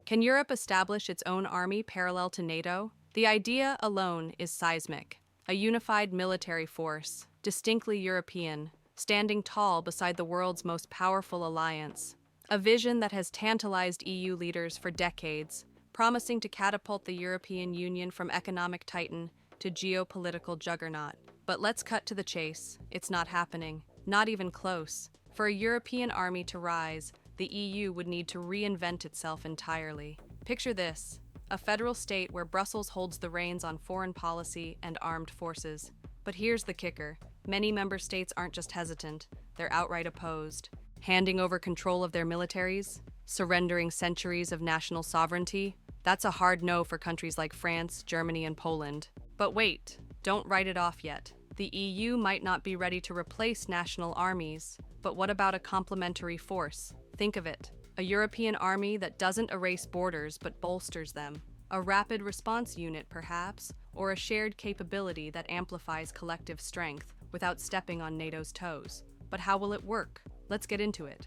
Can Europe establish its own army parallel to NATO? The idea alone is seismic. A unified military force, distinctly European, standing tall beside the world's most powerful alliance. A vision that has tantalized EU leaders for decades, promising to catapult the European Union from economic titan to geopolitical juggernaut. But let's cut to the chase. It's not happening. Not even close. For a European army to rise, the EU would need to reinvent itself entirely. Picture this: a federal state where Brussels holds the reins on foreign policy and armed forces. But here's the kicker. Many member states aren't just hesitant, they're outright opposed. Handing over control of their militaries? Surrendering centuries of national sovereignty? That's a hard no for countries like France, Germany, and Poland. But wait, don't write it off yet. The EU might not be ready to replace national armies, but what about a complementary force? Think of it. A European army that doesn't erase borders but bolsters them. A rapid response unit, perhaps, or a shared capability that amplifies collective strength without stepping on NATO's toes. But how will it work? Let's get into it.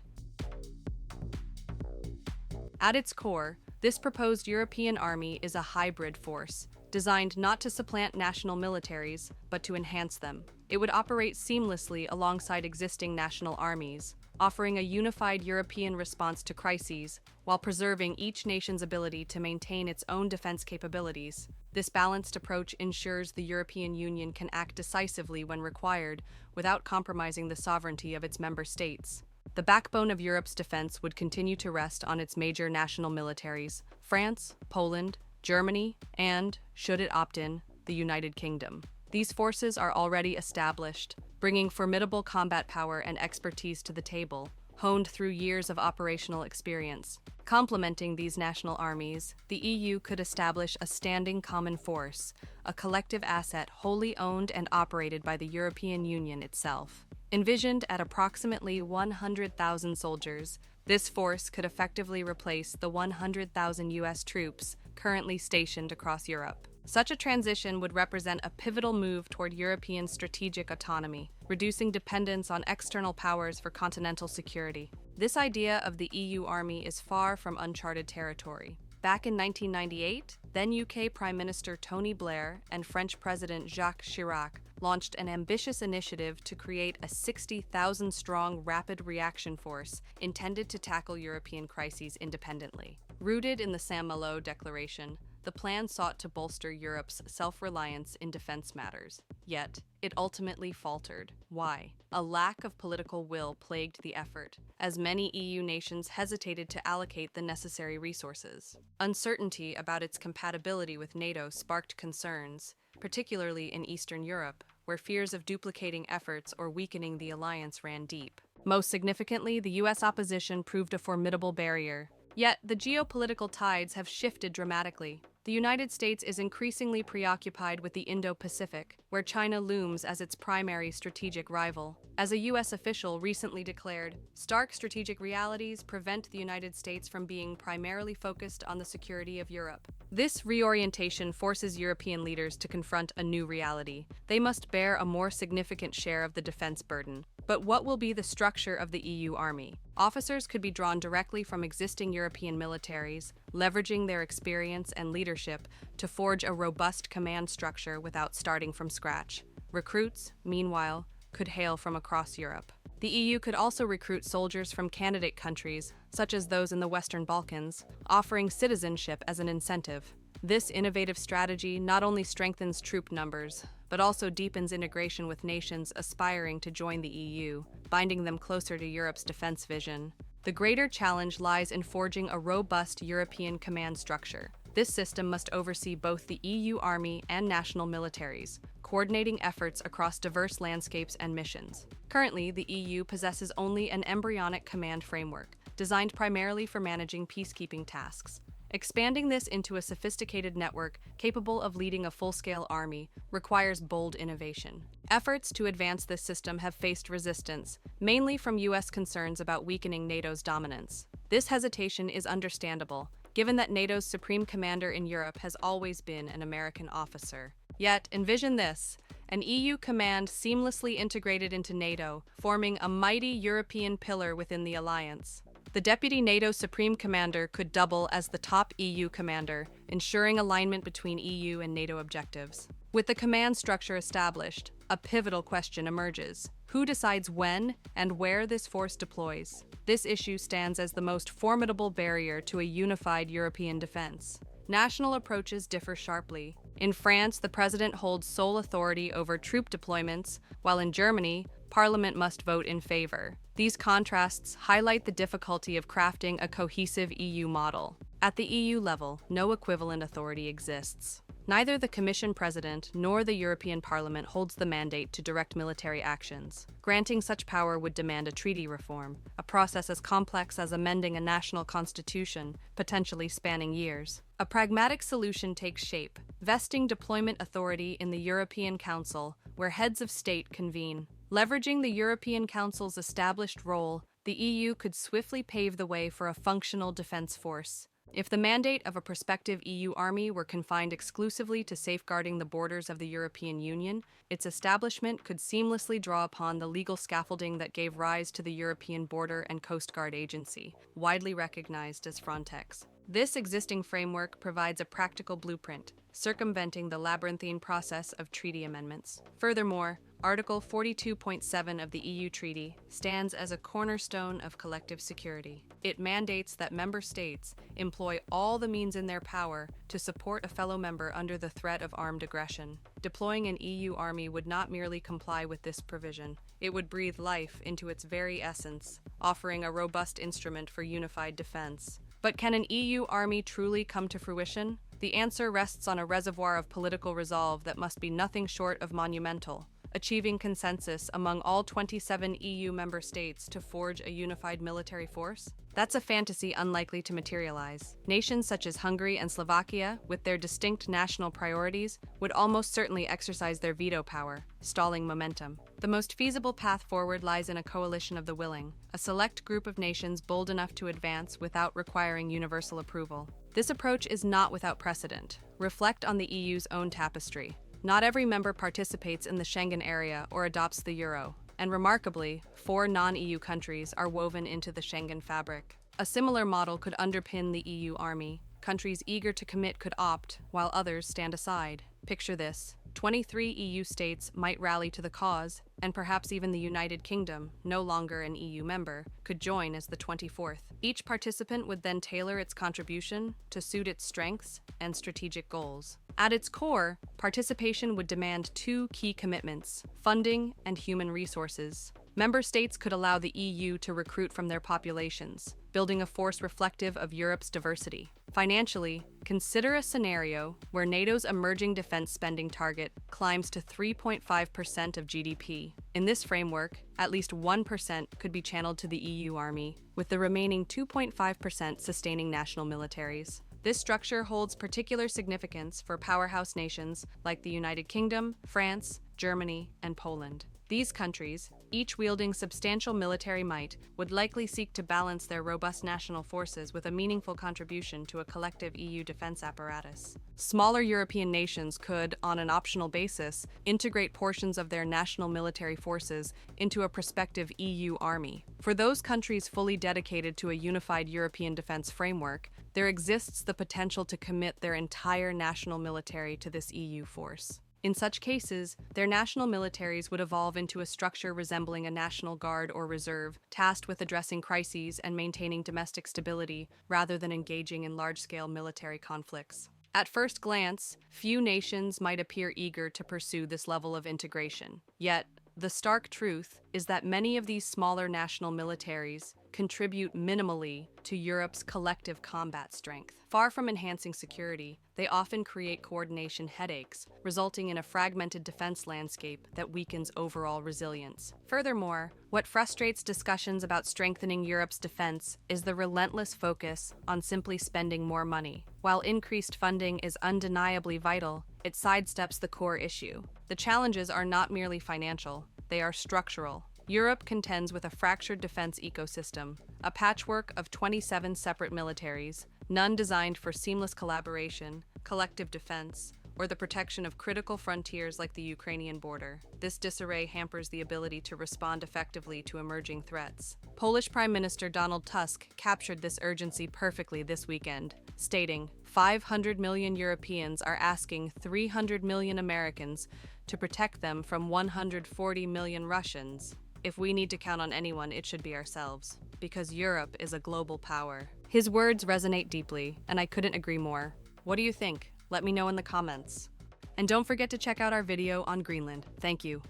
At its core, this proposed European army is a hybrid force, designed not to supplant national militaries, but to enhance them. It would operate seamlessly alongside existing national armies, offering a unified European response to crises, while preserving each nation's ability to maintain its own defense capabilities. This balanced approach ensures the European Union can act decisively when required, without compromising the sovereignty of its member states. The backbone of Europe's defense would continue to rest on its major national militaries: France, Poland, Germany, and, should it opt in, the United Kingdom. These forces are already established, bringing formidable combat power and expertise to the table, honed through years of operational experience. Complementing these national armies, the EU could establish a standing common force, a collective asset wholly owned and operated by the European Union itself. Envisioned at approximately 100,000 soldiers, this force could effectively replace the 100,000 US troops currently stationed across Europe. Such a transition would represent a pivotal move toward European strategic autonomy, reducing dependence on external powers for continental security. This idea of the EU army is far from uncharted territory. Back in 1998, then UK Prime Minister Tony Blair and French President Jacques Chirac launched an ambitious initiative to create a 60,000-strong rapid reaction force intended to tackle European crises independently. Rooted in the Saint-Malo Declaration, the plan sought to bolster Europe's self-reliance in defense matters. Yet, it ultimately faltered. Why? A lack of political will plagued the effort, as many EU nations hesitated to allocate the necessary resources. Uncertainty about its compatibility with NATO sparked concerns, particularly in Eastern Europe, where fears of duplicating efforts or weakening the alliance ran deep. Most significantly, the US opposition proved a formidable barrier. Yet, the geopolitical tides have shifted dramatically. The United States is increasingly preoccupied with the Indo-Pacific, where China looms as its primary strategic rival. As a US official recently declared, stark strategic realities prevent the United States from being primarily focused on the security of Europe. This reorientation forces European leaders to confront a new reality. They must bear a more significant share of the defense burden. But what will be the structure of the EU army? Officers could be drawn directly from existing European militaries, leveraging their experience and leadership to forge a robust command structure without starting from scratch. Recruits, meanwhile, could hail from across Europe. The EU could also recruit soldiers from candidate countries, such as those in the Western Balkans, offering citizenship as an incentive. This innovative strategy not only strengthens troop numbers, but also deepens integration with nations aspiring to join the EU, binding them closer to Europe's defense vision. The greater challenge lies in forging a robust European command structure. This system must oversee both the EU army and national militaries, coordinating efforts across diverse landscapes and missions. Currently, the EU possesses only an embryonic command framework, designed primarily for managing peacekeeping tasks. Expanding this into a sophisticated network capable of leading a full-scale army requires bold innovation. Efforts to advance this system have faced resistance, mainly from US concerns about weakening NATO's dominance. This hesitation is understandable, given that NATO's supreme commander in Europe has always been an American officer. Yet, envision this: an EU command seamlessly integrated into NATO, forming a mighty European pillar within the alliance. The Deputy NATO Supreme Commander could double as the top EU commander, ensuring alignment between EU and NATO objectives. With the command structure established, a pivotal question emerges. Who decides when and where this force deploys? This issue stands as the most formidable barrier to a unified European defense. National approaches differ sharply. In France, the president holds sole authority over troop deployments, while in Germany, Parliament must vote in favor. These contrasts highlight the difficulty of crafting a cohesive EU model. At the EU level, no equivalent authority exists. Neither the Commission President nor the European Parliament holds the mandate to direct military actions. Granting such power would demand a treaty reform, a process as complex as amending a national constitution, potentially spanning years. A pragmatic solution takes shape, vesting deployment authority in the European Council, where heads of state convene. Leveraging the European Council's established role, the EU could swiftly pave the way for a functional defense force. If the mandate of a prospective EU army were confined exclusively to safeguarding the borders of the European Union, its establishment could seamlessly draw upon the legal scaffolding that gave rise to the European Border and Coast Guard Agency, widely recognized as Frontex. This existing framework provides a practical blueprint, circumventing the labyrinthine process of treaty amendments. Furthermore, Article 42.7 of the EU Treaty stands as a cornerstone of collective security. It mandates that member states employ all the means in their power to support a fellow member under the threat of armed aggression. Deploying an EU army would not merely comply with this provision, it would breathe life into its very essence, offering a robust instrument for unified defense. But can an EU army truly come to fruition? The answer rests on a reservoir of political resolve that must be nothing short of monumental. Achieving consensus among all 27 EU member states to forge a unified military force? That's a fantasy unlikely to materialize. Nations such as Hungary and Slovakia, with their distinct national priorities, would almost certainly exercise their veto power, stalling momentum. The most feasible path forward lies in a coalition of the willing, a select group of nations bold enough to advance without requiring universal approval. This approach is not without precedent. Reflect on the EU's own tapestry. Not every member participates in the Schengen area or adopts the euro, and remarkably, 4 non-EU countries are woven into the Schengen fabric. A similar model could underpin the EU army. Countries eager to commit could opt, while others stand aside. Picture this. 23 EU states might rally to the cause, and perhaps even the United Kingdom, no longer an EU member, could join as the 24th. Each participant would then tailor its contribution to suit its strengths and strategic goals. At its core, participation would demand 2 key commitments: funding and human resources. Member states could allow the EU to recruit from their populations, building a force reflective of Europe's diversity. Financially, consider a scenario where NATO's emerging defense spending target climbs to 3.5% of GDP. In this framework, at least 1% could be channeled to the EU army, with the remaining 2.5% sustaining national militaries. This structure holds particular significance for powerhouse nations like the United Kingdom, France, Germany, and Poland. These countries, each wielding substantial military might, would likely seek to balance their robust national forces with a meaningful contribution to a collective EU defense apparatus. Smaller European nations could, on an optional basis, integrate portions of their national military forces into a prospective EU army. For those countries fully dedicated to a unified European defense framework, there exists the potential to commit their entire national military to this EU force. In such cases, their national militaries would evolve into a structure resembling a national guard or reserve, tasked with addressing crises and maintaining domestic stability rather than engaging in large-scale military conflicts. At first glance, few nations might appear eager to pursue this level of integration. Yet, the stark truth is that many of these smaller national militaries contribute minimally to Europe's collective combat strength. Far from enhancing security, they often create coordination headaches, resulting in a fragmented defense landscape that weakens overall resilience. Furthermore, what frustrates discussions about strengthening Europe's defense is the relentless focus on simply spending more money. While increased funding is undeniably vital, it sidesteps the core issue. The challenges are not merely financial, they are structural. Europe contends with a fractured defense ecosystem, a patchwork of 27 separate militaries, none designed for seamless collaboration, collective defense, or the protection of critical frontiers like the Ukrainian border. This disarray hampers the ability to respond effectively to emerging threats. Polish Prime Minister Donald Tusk captured this urgency perfectly this weekend, stating, 500 million Europeans are asking 300 million Americans to protect them from 140 million Russians. If we need to count on anyone, it should be ourselves, because Europe is a global power. His words resonate deeply, and I couldn't agree more. What do you think? Let me know in the comments. And don't forget to check out our video on Greenland. Thank you.